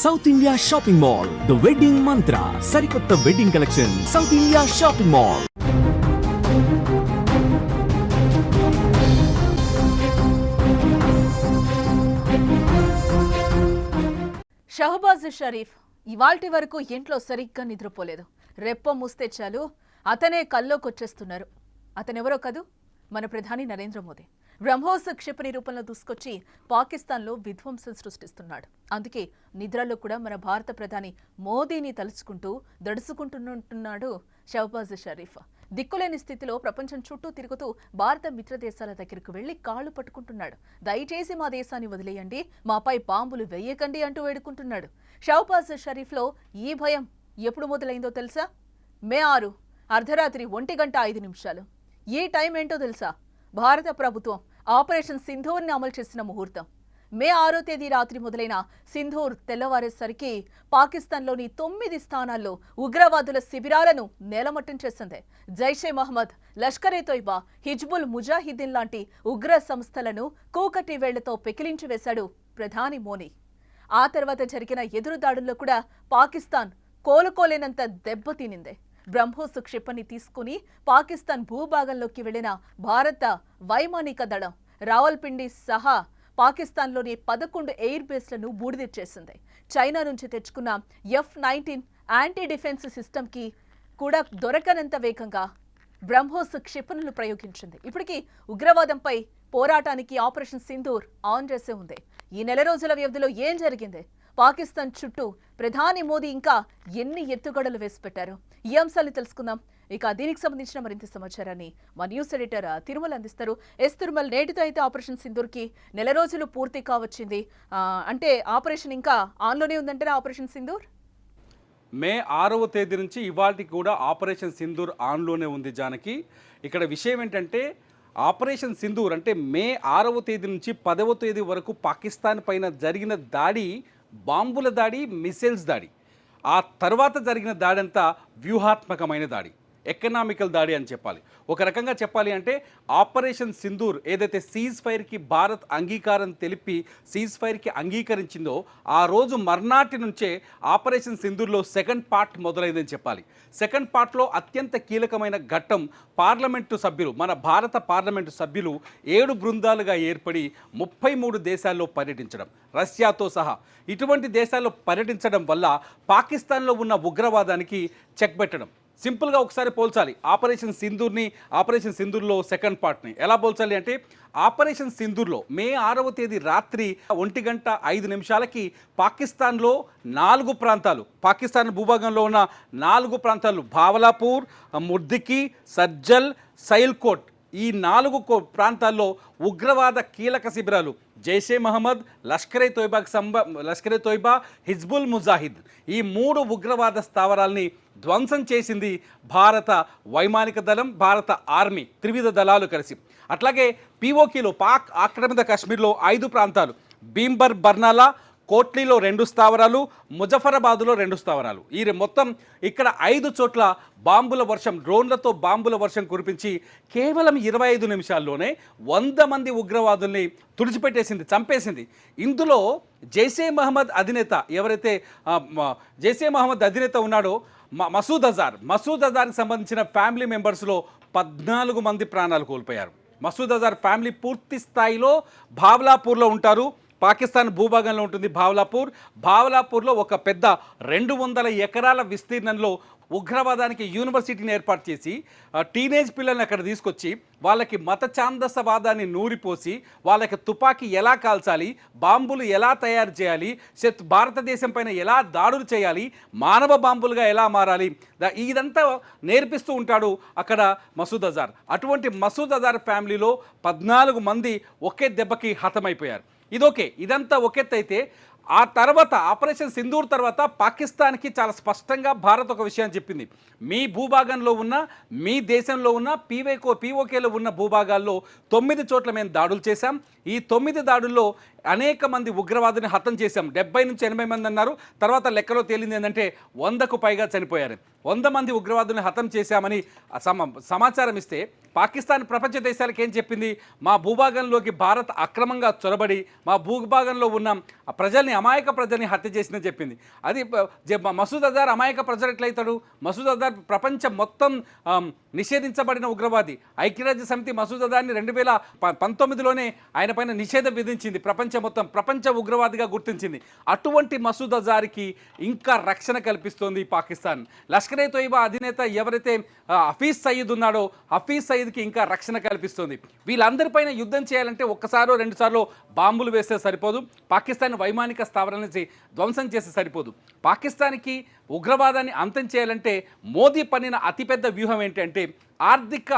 South India shopping mall, the wedding మంత్ర, సరికొత్త wedding collection, south India shopping mall. Shehbaz Sharif ఇవాల్టి వరకు ఇంట్లో సరిగ్గా నిద్రపోలేదు. రెప్ప మూస్తే చాలు అతనే కల్లోకొచ్చేస్తున్నారు. అతనెవరో కదూ, మన ప్రధాని నరేంద్ర మోదీ. బ్రహ్మోస్ క్షిపణి రూపంలో దూసుకొచ్చి పాకిస్తాన్లో విధ్వంసం సృష్టిస్తున్నాడు. అందుకే నిద్రలో కూడా మన భారత ప్రధాని మోదీని తలుచుకుంటూ దడుచుకుంటున్నాడు షహబాజ్ షరీఫ్. దిక్కులేని స్థితిలో ప్రపంచం చుట్టూ తిరుగుతూ భారత మిత్ర దేశాల దగ్గరకు వెళ్లి కాళ్లు పట్టుకుంటున్నాడు. దయచేసి మా దేశాన్ని వదిలేయండి, మాపై బాంబులు వేయకండి అంటూ వేడుకుంటున్నాడు. షహబాజ్ షరీఫ్లో ఈ భయం ఎప్పుడు మొదలైందో తెలుసా? మే 6 అర్ధరాత్రి 1:05. ఈ టైం ఏంటో తెలుసా? భారత ప్రభుత్వం ఆపరేషన్ సింధూర్ని అమలు చేసిన ముహూర్తం. మే 6వ తేదీ రాత్రి మొదలైన సింధూర్ తెల్లవారేసరికి పాకిస్తాన్లోని 9 స్థానాల్లో ఉగ్రవాదుల శిబిరాలను నేలమట్టం చేసింది. జైషే మహమ్మద్, లష్కరే తోయిబా, హిజ్బుల్ ముజాహిద్దీన్ లాంటి ఉగ్ర సంస్థలను కూకటి వేళ్లతో పెకిలించి వేశాడు ప్రధాని మోదీ. ఆ తర్వాత జరిగిన ఎదురుదాడుల్లో కూడా పాకిస్తాన్ కోలుకోలేనంత దెబ్బతినింది. బ్రహ్మోస్ క్షిపణి తీసుకుని పాకిస్తాన్ భూభాగంలోకి వెళ్లిన భారత వైమానిక దళం రావల్పిండి సహా పాకిస్తాన్లోని 11 ఎయిర్ బేస్లను బూడిదెచ్చేసింది. చైనా నుంచి తెచ్చుకున్న F-19 యాంటీ డిఫెన్స్ సిస్టమ్కి కూడా దొరకనంత వేగంగా బ్రహ్మోస్ క్షిపణులు ప్రయోగించింది. ఇప్పటికీ ఉగ్రవాదంపై పోరాటానికి ఆపరేషన్ సింధూర్ ఆన్ చేసే ఉంది. ఈ నెల రోజుల వ్యవధిలో ఏం జరిగింది? పాకిస్తాన్ చుట్టూ ప్రధాని మోదీ ఇంకా ఎన్ని ఎత్తుగడలు వేసి పెట్టారు? ఈ అంశాన్ని తెలుసుకుందాం. ఇక దీనికి సంబంధించిన మరింత సమాచారాన్ని మా న్యూస్ ఎడిటర్ తిరుమల అందిస్తారు. తిరుమల, నేటితో అయితే ఆపరేషన్ సింధూర్కి నెల రోజులు పూర్తి కావచ్చింది. అంటే ఆపరేషన్ ఇంకా ఆన్లోనే ఉందంటారా ఆపరేషన్ సింధూర్? మే 6వ తేదీ నుంచి ఇవాళకి కూడా ఆపరేషన్ సింధూర్ ఆన్లోనే ఉంది జానకి. ఇక్కడ విషయం ఏంటంటే ఆపరేషన్ సింధూర్ అంటే మే 6వ తేదీ నుంచి 10వ తేదీ వరకు పాకిస్తాన్ పైన జరిగిన దాడి బాంబుల దాడి, మిసైల్స్ దాడి. ఆ తర్వాత జరిగిన దాడి అంతా వ్యూహాత్మకమైన దాడి, ఎకనామికల్ దాడి అని చెప్పాలి. ఒక రకంగా చెప్పాలి అంటే ఆపరేషన్ సింధూర్ ఏదైతే సీజ్ ఫైర్కి భారత్ అంగీకారం తెలిపి సీజ్ ఫైర్కి అంగీకరించిందో ఆ రోజు మర్నాటి నుంచే ఆపరేషన్ సింధూర్లో సెకండ్ పార్ట్ మొదలైందని చెప్పాలి. సెకండ్ పార్ట్లో అత్యంత కీలకమైన ఘట్టం పార్లమెంటు సభ్యులు, మన భారత పార్లమెంటు సభ్యులు 7 బృందాలుగా ఏర్పడి 33 దేశాల్లో పర్యటించడం, రష్యాతో సహా ఇటువంటి దేశాల్లో పర్యటించడం వల్ల పాకిస్తాన్లో ఉన్న ఉగ్రవాదానికి చెక్ పెట్టడం. సింపుల్గా ఒకసారి పోల్చాలి ఆపరేషన్ సింధూర్లో సెకండ్ పార్ట్ని ఎలా పోల్చాలి అంటే ఆపరేషన్ సింధూర్లో మే 6వ తేదీ రాత్రి 1:05 పాకిస్తాన్లో 4 ప్రాంతాలు, పాకిస్తాన్ భూభాగంలో ఉన్న 4 ప్రాంతాలు భావలాపూర్, ముర్దికి, సజ్జల్, సైల్కోట్, ఈ 4 ప్రాంతాల్లో ఉగ్రవాద కీలక శిబిరాలు జైషే మహమ్మద్, లష్కరే తోయిబా, హిజ్బుల్ ముజాహిద్, ఈ 3 ఉగ్రవాద స్థావరాల్ని ధ్వంసం చేసింది భారత వైమానిక దళం, భారత ఆర్మీ, త్రివిధ దళాలు కలిసి. అట్లాగే పీఓకేలో పాక్ ఆక్రమిత కాశ్మీర్లో 5 ప్రాంతాలు, భీంబర్ బర్నాలా, కోట్లీలో 2 స్థావరాలు, ముజఫరాబాదులో 2 స్థావరాలు, ఈ మొత్తం ఇక్కడ 5 చోట్ల బాంబుల వర్షం, డ్రోన్లతో బాంబుల వర్షం కురిపించి కేవలం 25 నిమిషాల్లోనే 100 మంది ఉగ్రవాదుల్ని తుడిచిపెట్టేసింది, చంపేసింది. ఇందులో జైషే మహమ్మద్ అధినేత, ఎవరైతే జైషే మహమ్మద్ అధినేత ఉన్నాడో మసూద్ అజార్కి సంబంధించిన ఫ్యామిలీ మెంబర్స్లో 14 మంది ప్రాణాలు కోల్పోయారు. మసూద్ అజార్ ఫ్యామిలీ పూర్తి స్థాయిలో భావలాపూర్లో ఉంటారు. పాకిస్తాన్ భూభాగంలో ఉంటుంది భావలాపూర్లో ఒక పెద్ద 200 ఎకరాల విస్తీర్ణంలో ఉగ్రవాదానికి యూనివర్సిటీని ఏర్పాటు చేసి టీనేజ్ పిల్లల్ని అక్కడ తీసుకొచ్చి వాళ్ళకి మత ఛాందసవాదాన్ని నూరిపోసి వాళ్ళకి తుపాకీ ఎలా కాల్చాలి, బాంబులు ఎలా తయారు చేయాలి, భారతదేశం పైన ఎలా దాడులు చేయాలి, మానవ బాంబులుగా ఎలా మారాలి, ఇదంతా నేర్పిస్తూ ఉంటాడు అక్కడ మసూద్ అజార్. అటువంటి మసూద్ అజార్ ఫ్యామిలీలో 14 మంది ఒకే దెబ్బకి హతమైపోయారు. ఇదంతా ఒకెత్తైతే ఆ తర్వాత ఆపరేషన్ సింధూర్ తర్వాత పాకిస్తాన్కి చాలా స్పష్టంగా భారత్ ఒక విషయం చెప్పింది. మీ భూభాగంలో ఉన్న, మీ దేశంలో ఉన్న పీఓకేలో ఉన్న భూభాగాల్లో 9 చోట్ల మేము దాడులు చేశాం. ఈ 9 దాడుల్లో అనేక మంది ఉగ్రవాదుని హతం చేశాం. 70 నుంచి 80 మంది అన్నారు. తర్వాత లెక్కలో తేలింది ఏంటంటే 100కు పైగా చనిపోయారు. 100 మంది ఉగ్రవాదుని హతం చేశామని సమాచారం ఇస్తే పాకిస్తాన్ ప్రపంచ దేశాలకు ఏం చెప్పింది? మా భూభాగంలోకి భారత్ అక్రమంగా చొరబడి మా భూభాగంలో ఉన్న ప్రజల్ని అమాయక ప్రజల్ని హత్య చేసిందని చెప్పింది. అది మసూద్ అజార్ అమాయక ప్రజలు ఎట్లయితాడు? మసూద్ అజార్ ప్రపంచం మొత్తం నిషేధించబడిన ఉగ్రవాది. ఐక్యరాజ్య సమితి మసూద్ అజార్ని 2019లోనే ఆయన పైన నిషేధం విధించింది. ప్రపంచ ఉగ్రవాదిగా గుర్తించింది. అటువంటి మసూద్ అజార్కి ఇంకా రక్షణ కల్పిస్తోంది పాకిస్తాన్. లష్కరే తోయిబా అధినేత ఎవరైతే హఫీజ్ సయీద్ ఉన్నాడో హఫీజ్ సయీద్కి ఇంకా రక్షణ కల్పిస్తుంది. వీళ్ళందరిపైన యుద్ధం చేయాలంటే ఒక్కసారో 2 సార్లు బాంబులు వేస్తే సరిపోదు. పాకిస్తాన్ వైమానిక స్థావరాలని ధ్వంసం చేస్తే సరిపోదు. పాకిస్తాన్కి ఉగ్రవాదాన్ని అంతం చేయాలంటే మోదీ పన్నిన అతిపెద్ద వ్యూహం ఏంటంటే ఆర్థిక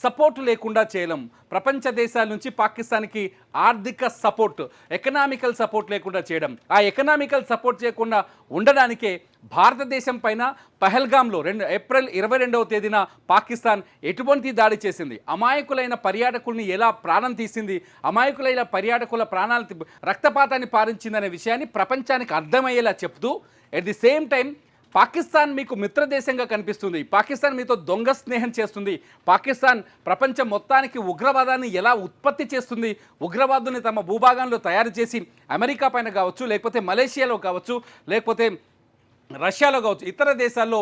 సపోర్ట్ లేకుండా చేయలేం. ప్రపంచ దేశాల నుంచి పాకిస్తాన్కి ఆర్థిక సపోర్ట్, ఎకనామికల్ సపోర్ట్ లేకుండా చేయడం. ఆ ఎకనామికల్ సపోర్ట్ చేయకుండా ఉండడానికే భారతదేశం పైన పహల్గామ్లో ఏప్రిల్ 22వ తేదీన పాకిస్తాన్ ఎటువంటి దాడి చేసింది, అమాయకులైన పర్యాటకుల్ని ఎలా ప్రాణం తీసింది, అమాయకులైన పర్యాటకుల ప్రాణాలు రక్తపాతాన్ని పారించిందనే విషయాన్ని ప్రపంచానికి అర్థమయ్యేలా చెప్తూ at the same time Pakistan మీకు మిత్రదేశంగా కనిపిస్తుంది, పాకిస్తాన్ మీతో దొంగ స్నేహం చేస్తుంది, పాకిస్తాన్ ప్రపంచం మొత్తానికి ఉగ్రవాదాన్ని ఎలా ఉత్పత్తి చేస్తుంది, ఉగ్రవాదుని తమ భూభాగంలో తయారు చేసి అమెరికా పైన కావచ్చు, లేకపోతే మలేషియాలో కావచ్చు, లేకపోతే రష్యాలో కావచ్చు, ఇతర దేశాల్లో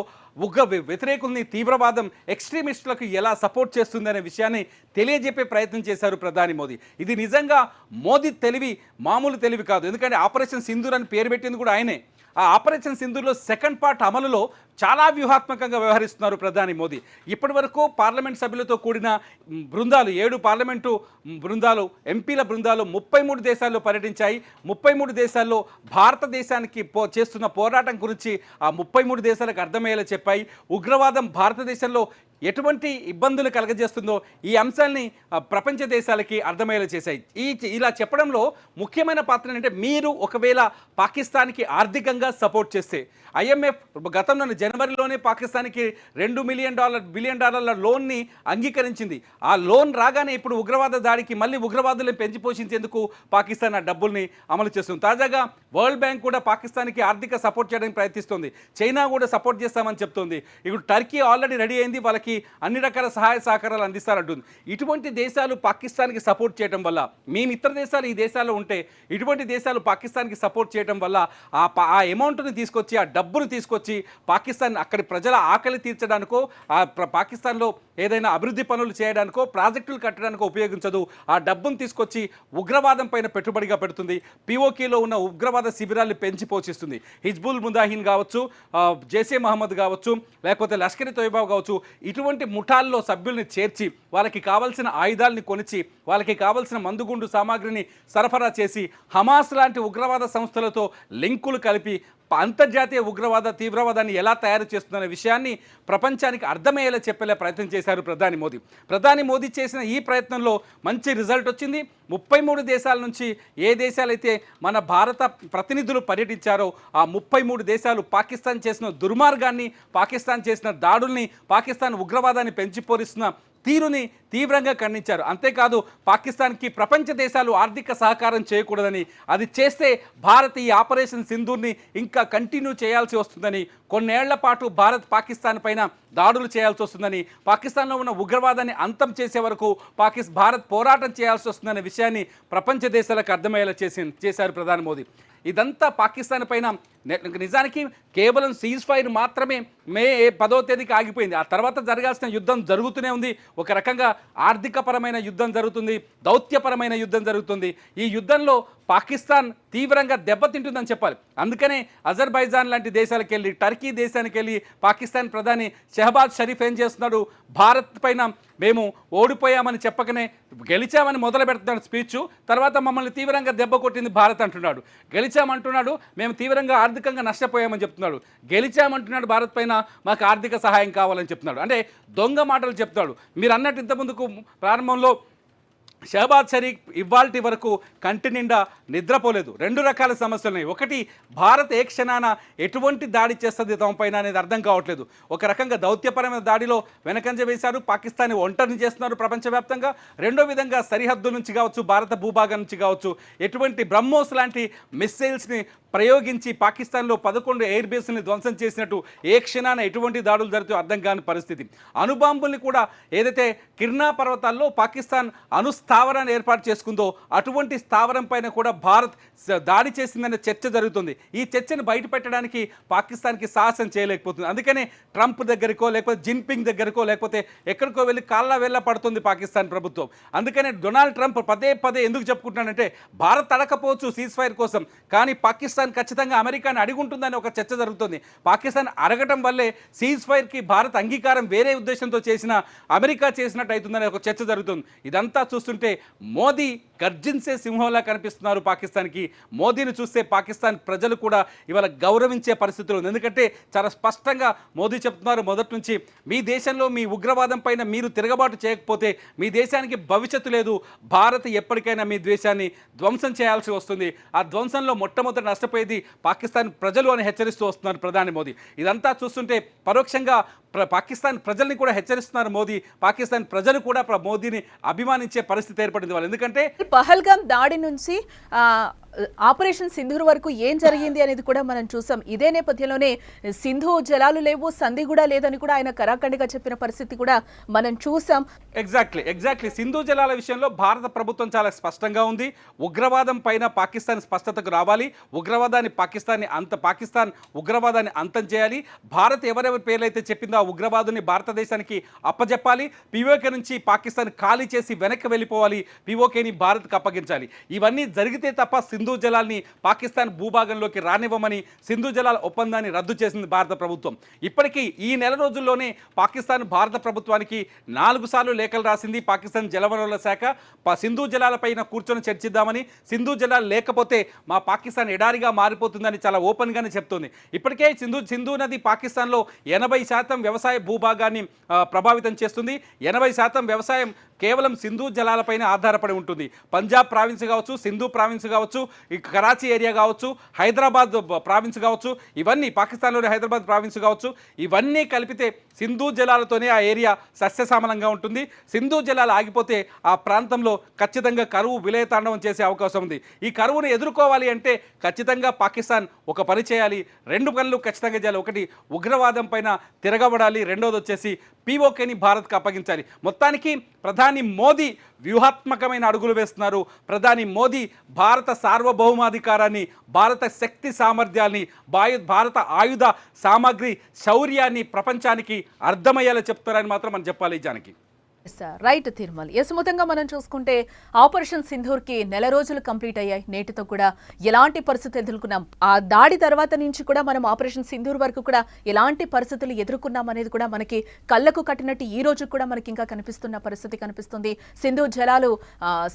వ్యతిరేకుల్ని తీవ్రవాదం ఎక్స్ట్రీమిస్టులకు ఎలా సపోర్ట్ చేస్తుంది అనే విషయాన్ని తెలియజెప్పే ప్రయత్నం చేశారు ప్రధాని మోదీ. ఇది నిజంగా మోదీ తెలివి మామూలు తెలివి కాదు. ఎందుకంటే ఆపరేషన్ సింధూర్ అని పేరు పెట్టింది కూడా ఆయనే. ఆ ఆపరేషన్ సింధూర్లో సెకండ్ పార్ట్ అమలులో చాలా వ్యూహాత్మకంగా వ్యవహరిస్తున్నారు ప్రధాని మోదీ. ఇప్పటి వరకు పార్లమెంట్ సభ్యులతో కూడిన బృందాలు 7 పార్లమెంటు బృందాలు, ఎంపీల బృందాలు 33 దేశాల్లో పర్యటించాయి. 33 దేశాల్లో భారతదేశానికి చేస్తున్న పోరాటం గురించి ఆ 33 దేశాలకు అర్థమయ్యేలా చెప్పాయి. ఉగ్రవాదం భారతదేశంలో ఎటువంటి ఇబ్బందులు కలగజేస్తుందో ఈ అంశాల్ని ప్రపంచ దేశాలకి అర్థమయ్యేలా చేశాయి. ఇలా చెప్పడంలో ముఖ్యమైన పాత్ర ఏంటంటే, మీరు ఒకవేళ పాకిస్తాన్కి ఆర్థికంగా సపోర్ట్ చేస్తే, IMF గతంలో జనవరిలోనే పాకిస్తాన్కి $2 బిలియన్ లోన్ని అంగీకరించింది. ఆ లోన్ రాగానే ఇప్పుడు ఉగ్రవాద దాడికి మళ్ళీ ఉగ్రవాదులను పెంచి పోషించేందుకు పాకిస్తాన్ ఆ డబ్బుల్ని అమలు చేస్తుంది. తాజాగా వరల్డ్ బ్యాంక్ కూడా పాకిస్తాన్కి ఆర్థిక సపోర్ట్ చేయడానికి ప్రయత్నిస్తుంది. చైనా కూడా సపోర్ట్ చేస్తామని చెప్తుంది. ఇప్పుడు టర్కీ ఆల్రెడీ రెడీ అయింది, వాళ్ళకి అన్ని రకాల సహాయ సహకారాలు అందిస్తారంటుంది. ఇటువంటి దేశాలు పాకిస్తాన్కి సపోర్ట్ చేయడం వల్ల, మీ మిత్ర దేశాలు ఈ దేశాల్లో ఉంటే ఇటువంటి దేశాలు పాకిస్తాన్కి సపోర్ట్ చేయడం వల్ల ఆ అమౌంట్ని తీసుకొచ్చి, ఆ డబ్బును తీసుకొచ్చి పాకిస్తాన్ అక్కడి ప్రజల ఆకలి తీర్చడానికో, పాకిస్తాన్లో ఏదైనా అభివృద్ధి పనులు చేయడానికో, ప్రాజెక్టులు కట్టడానికో ఉపయోగించదు. ఆ డబ్బును తీసుకొచ్చి ఉగ్రవాదం పైన పెట్టుబడిగా పెడుతుంది. POKలో ఉన్న ఉగ్రవాద శిబిరాల్ని పెంచి పోషిస్తుంది. హిజ్బుల్ ముజాహిదీన్ కావచ్చు, జైషే మహమ్మద్ కావచ్చు, లేకపోతే లష్కర్ ఇ తోయిబా కావచ్చు, ఇటువంటి ముఠాల్లో సభ్యుల్ని చేర్చి వాళ్ళకి కావాల్సిన ఆయుధాలని కొనిచి, వాళ్ళకి కావాల్సిన మందుగుండు సామాగ్రిని సరఫరా చేసి, హమాస్ లాంటి ఉగ్రవాద సంస్థలతో లింకులు కలిపి అంతర్జాతీయ తీవ్రవాదాన్ని ఎలా తయారు చేస్తుందనే విషయాన్ని ప్రపంచానికి అర్థమయ్యేలా చెప్పేలా ప్రయత్నం చేశారు ప్రధాని మోదీ చేసిన ఈ ప్రయత్నంలో మంచి రిజల్ట్ వచ్చింది. 33 దేశాల నుంచి ఏ దేశాలైతే మన భారత ప్రతినిధులు పర్యటించారో ఆ 33 దేశాలు పాకిస్తాన్ చేసిన దుర్మార్గాన్ని, పాకిస్తాన్ చేసిన దాడుల్ని, పాకిస్తాన్ ఉగ్రవాదాన్ని పెంచిపోరిస్తున్న తీరుని తీవ్రంగా ఖండించారు. అంతేకాదు పాకిస్తాన్కి ప్రపంచ దేశాలు ఆర్థిక సహకారం చేయకూడదని, అది చేస్తే భారత్ ఈ ఆపరేషన్ సింధూర్ని ఇంకా కంటిన్యూ చేయాల్సి వస్తుందని, కొన్నేళ్ల పాటు భారత్ పాకిస్తాన్ పైన దాడులు చేయాల్సి వస్తుందని, పాకిస్తాన్లో ఉన్న ఉగ్రవాదాన్ని అంతం చేసే వరకు భారత్ పోరాటం చేయాల్సి వస్తుందనే విషయాన్ని ప్రపంచ దేశాలకు అర్థమయ్యేలా చేశారు ప్రధాని మోదీ. ఇదంతా పాకిస్తాన్ పైన నిజానికి కేవలం సీజ్ ఫైర్ మాత్రమే మే 10వ తేదీకి ఆగిపోయింది. ఆ తర్వాత జరగాల్సిన యుద్ధం జరుగుతూనే ఉంది. ఒక రకంగా ఆర్థికపరమైన యుద్ధం జరుగుతుంది, దౌత్యపరమైన యుద్ధం జరుగుతుంది. ఈ యుద్ధంలో పాకిస్తాన్ తీవ్రంగా దెబ్బతింటుందని చెప్పాలి. అందుకనే అజర్బైజాన్ లాంటి దేశాలకు వెళ్ళి, టర్కీ దేశానికి వెళ్ళి పాకిస్తాన్ ప్రధాని షహబాజ్ షరీఫ్ ఏం చేస్తున్నాడు, భారత్ పైన మేము ఓడిపోయామని చెప్పకనే గెలిచామని మొదలు పెడుతున్నాడు స్పీచ్. తర్వాత మమ్మల్ని తీవ్రంగా దెబ్బ కొట్టింది భారత్ అంటున్నాడు. గెలిచామంటున్నాడు, మేము తీవ్రంగా ఆర్థికంగా నష్టపోయామని చెప్తున్నాడు. గెలిచామంటున్నాడు, భారత్ పైన మాకు ఆర్థిక సహాయం కావాలని చెప్తున్నాడు. అంటే దొంగ మాటలు చెప్తాడు. మీరు అన్నట్టు ఇంతకుముందుకు ప్రారంభంలో షహబాజ్ షరీఫ్ ఇవాల్టి వరకు కంటి నిండా నిద్రపోలేదు. 2 రకాల సమస్యలు ఉన్నాయి. ఒకటి, భారత్ ఏ క్షణాన ఎటువంటి దాడి చేస్తుంది తమ పైన అనేది అర్థం కావట్లేదు. ఒక రకంగా దౌత్యపరమైన దాడిలో వెనకంజ వేశారు, పాకిస్తాన్ని ఒంటరిని చేస్తున్నారు ప్రపంచవ్యాప్తంగా. రెండో విధంగా సరిహద్దు నుంచి కావచ్చు, భారత భూభాగం నుంచి కావచ్చు, ఎటువంటి బ్రహ్మోస్ లాంటి మిస్సైల్స్ని ప్రయోగించి పాకిస్తాన్లో 11 ఎయిర్ బేస్ని ధ్వంసం చేసినట్టు ఏ క్షణాన ఎటువంటి దాడులు జరుగుతూ అర్థం కాని పరిస్థితి. అణుబాంబుల్ని కూడా ఏదైతే కిర్నా పర్వతాల్లో పాకిస్తాన్ స్థావరాన్ని ఏర్పాటు చేసుకుందో అటువంటి స్థావరం పైన కూడా భారత్ దాడి చేసిందనే చర్చ జరుగుతుంది. ఈ చర్చను బయట పెట్టడానికి పాకిస్తాన్కి సాహసం చేయలేకపోతుంది. అందుకనే ట్రంప్ దగ్గరకో లేకపోతే జిన్పింగ్ దగ్గరకో లేకపోతే ఎక్కడికో వెళ్ళి కాళ్ళ వెళ్ళ పడుతుంది పాకిస్తాన్ ప్రభుత్వం. అందుకనే డొనాల్డ్ ట్రంప్ పదే పదే ఎందుకు చెప్పుకుంటున్నాడంటే భారత్ అడకపోవచ్చు సీజ్ ఫైర్ కోసం, కానీ పాకిస్తాన్ ఖచ్చితంగా అమెరికాని అడిగుంటుందని ఒక చర్చ జరుగుతుంది. పాకిస్తాన్ అడగటం వల్లే సీజ్ ఫైర్కి భారత్ అంగీకారం వేరే ఉద్దేశంతో చేసిన అమెరికా చేసినట్టు అవుతుందనే ఒక చర్చ జరుగుతుంది. ఇదంతా చూస్తుంటే మోదీ గర్జించే సింహంలా కనిపిస్తున్నారు పాకిస్తాన్కి. మోదీని చూస్తే పాకిస్తాన్ ప్రజలు కూడా ఇవాళ గౌరవించే పరిస్థితులు ఉంది. ఎందుకంటే చాలా స్పష్టంగా మోదీ చెప్తున్నారు మొదటి నుంచి, మీ దేశంలో మీ ఉగ్రవాదం పైన మీరు తిరగబాటు చేయకపోతే మీ దేశానికి భవిష్యత్తు లేదు. భారత్ ఎప్పటికైనా మీ దేశాన్ని ధ్వంసం చేయాల్సి వస్తుంది. ఆ ధ్వంసంలో మొట్టమొదటి నష్టపోయేది పాకిస్తాన్ ప్రజలు అని హెచ్చరిస్తూ వస్తున్నారు ప్రధాని మోదీ. ఇదంతా చూస్తుంటే పరోక్షంగా పాకిస్తాన్ ప్రజల్ని కూడా హెచ్చరిస్తున్నారు మోదీ. పాకిస్తాన్ ప్రజలు కూడా మోదీని అభిమానించే పరిస్థితి ఏర్పడింది వాళ్ళు. ఎందుకంటే పహల్గాం దాడి నుంచి ఆపరేషన్ సింధూర్ వరకు ఏం జరిగింది అనేది కూడా మనం చూసాం. ఇదే నేపథ్యంలోనే సింధు జలాలు లేవు, సంధి కూడా లేదని కూడా ఆయన కరాఖండిగా చెప్పిన పరిస్థితి కూడా మనం చూసాం. ఎగ్జాక్ట్లీ సింధు జలాల విషయంలో భారత ప్రభుత్వం చాలా స్పష్టంగా ఉంది. ఉగ్రవాదం పైన పాకిస్తాన్ స్పష్టతకు రావాలి. పాకిస్తాన్ ఉగ్రవాదాన్ని అంతం చేయాలి. భారత్ ఎవరెవరి పేర్లైతే చెప్పిందో ఆ ఉగ్రవాదుని భారతదేశానికి అప్పజెప్పాలి. పిఓకే నుంచి పాకిస్తాన్ ఖాళీ చేసి వెనక్కి వెళ్ళిపోవాలి. పిఓకేని భారత్కి అప్పగించాలి. ఇవన్నీ జరిగితే తప్ప సింధు జలాల్ని పాకిస్తాన్ భూభాగంలోకి రానివ్వమని సింధు జలాల ఒప్పందాన్ని రద్దు చేసింది భారత ప్రభుత్వం. ఇప్పటికీ ఈ నెల రోజుల్లోనే పాకిస్తాన్ భారత ప్రభుత్వానికి 4 సార్లు లేఖలు రాసింది. పాకిస్తాన్ జలవనరుల శాఖ సింధు జలాలపైన కూర్చొని చర్చిద్దామని, సింధు జలాలు లేకపోతే మా పాకిస్తాన్ ఎడారిగా మారిపోతుందని చాలా ఓపెన్గానే చెప్తోంది. ఇప్పటికే సింధు నది పాకిస్తాన్లో 80% వ్యవసాయ భూభాగాన్ని ప్రభావితం చేస్తుంది. 80% వ్యవసాయం కేవలం సింధు జలాలపైన ఆధారపడి ఉంటుంది. పంజాబ్ ప్రావిన్స్ కావచ్చు, సింధు ప్రావిన్స్ కావచ్చు, కరాచీ ఏరియా కావచ్చు, హైదరాబాద్ ప్రావిన్స్ కావచ్చు, ఇవన్నీ పాకిస్తాన్లోని హైదరాబాద్ ప్రావిన్స్ కావచ్చు, ఇవన్నీ కలిపితే సింధు జలాలతోనే ఆ ఏరియా సస్యశ్యామలంగా ఉంటుంది. సింధు జలాలు ఆగిపోతే ఆ ప్రాంతంలో ఖచ్చితంగా కరువు విలయతాండవం చేసే అవకాశం ఉంది. ఈ కరువును ఎదుర్కోవాలి అంటే ఖచ్చితంగా పాకిస్తాన్ ఒక పని చేయాలి. 2 పనులు ఖచ్చితంగా చేయాలి. ఒకటి, ఉగ్రవాదం పైన తిరగబడాలి. రెండోది వచ్చేసి పిఓకేని భారత్కు అప్పగించాలి. మొత్తానికి ప్రధాని మోదీ వ్యూహాత్మకమైన అడుగులు వేస్తున్నారు. ప్రధాని మోదీ భారత సార్వభౌమాధికారాన్ని, భారత శక్తి సామర్థ్యాన్ని, భారత ఆయుధ సామాగ్రి శౌర్యాన్ని ప్రపంచానికి అర్థమయ్యేలా చెప్తారని మాత్రం మనం చెప్పాలి. జానకి రైట్ తిరుమల్. మొత్తంగా మనం చూసుకుంటే ఆపరేషన్ సింధూర్కి 1 రోజులు కంప్లీట్ అయ్యాయి. నేటితో కూడా ఎలాంటి పరిస్థితులు ఎదుర్కొన్నాం, ఆ దాడి తర్వాత నుంచి కూడా మనం ఆపరేషన్ సింధూర్ వరకు కూడా ఎలాంటి పరిస్థితులు ఎదుర్కొన్నాం అనేది కూడా మనకి కళ్ళకు కట్టినట్టు ఈ రోజు కూడా మనకి ఇంకా కనిపిస్తున్న పరిస్థితి కనిపిస్తుంది. సింధు జలాలు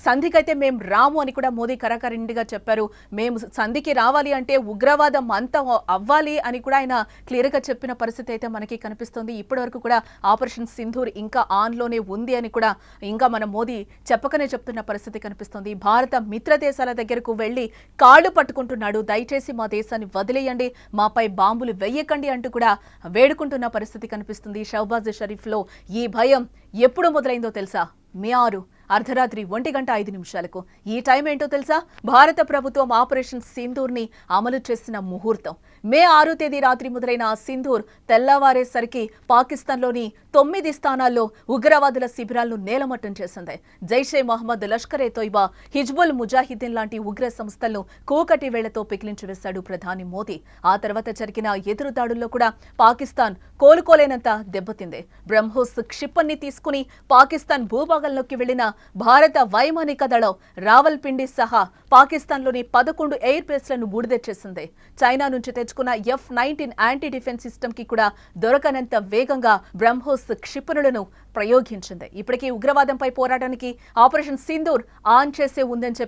సంధికైతే మేము రాము అని కూడా మోదీ కరాఖండిగా చెప్పారు. మేము సంధికి రావాలి అంటే ఉగ్రవాదం అంతం అవ్వాలి అని కూడా ఆయన క్లియర్గా చెప్పిన పరిస్థితి అయితే మనకి కనిపిస్తుంది. ఇప్పటి వరకు కూడా ఆపరేషన్ సింధూర్ ఇంకా ఆన్లోనే ఉంది అని కూడా ఇంకా మన మోదీ చెప్పకనే చెప్తున్న పరిస్థితి కనిపిస్తుంది. భారత మిత్ర దేశాల దగ్గరకు వెళ్లి కాళ్ళు పట్టుకుంటున్నాడు. దయచేసి మా దేశాన్ని వదిలేయండి, మాపై బాంబులు వెయ్యకండి అంటూ కూడా వేడుకుంటున్న పరిస్థితి కనిపిస్తుంది. షహబాజ్ షరీఫ్లో ఈ భయం ఎప్పుడు మొదలైందో తెలుసా? మే 6 అర్ధరాత్రి 1:05 ఈ టైం ఏంటో తెలుసా? భారత ప్రభుత్వం ఆపరేషన్ సింధూర్ని అమలు చేసిన ముహూర్తం. మే 6 తేదీ రాత్రి మొదలైన సింధూర్ తెల్లవారేసరికి పాకిస్తాన్లోని 9 స్థానాల్లో ఉగ్రవాదుల శిబిరాలను నేలమట్టం చేసింది. జైషే మహమ్మద్, లష్కరే తోయిబా, హిజ్బుల్ ముజాహిద్దీన్ లాంటి ఉగ్ర సంస్థలను కూకటి వేళ్లతో పికిలించి వేశాడు ప్రధాని మోదీ. ఆ తర్వాత జరిగిన ఎదురు దాడుల్లో కూడా పాకిస్తాన్ కోలుకోలేనంత దెబ్బతింది. బ్రహ్మోస్ క్షిపణిని తీసుకుని పాకిస్తాన్ భూభాగంలోకి వెళ్లిన భారత వైమానిక దళం రావల్పిండి సహా పాకిస్తాన్లోని 11 ఎయిర్ బేస్లను బూడిద చేసింది. చైనా నుంచి తెచ్చుకున్న F-19 యాంటీ డిఫెన్స్ సిస్టమ్ కి కూడా దొరకనంత వేగంగా బ్రహ్మోస్ క్షిపణులను ప్రయోగించింది. ఇప్పటికీ ఉగ్రవాదంపై పోరాటానికి ఆపరేషన్ సింధూర్ ఆన్ చేసే ఉందని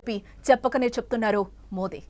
చెప్పకనే చెప్తున్నారు మోదీ.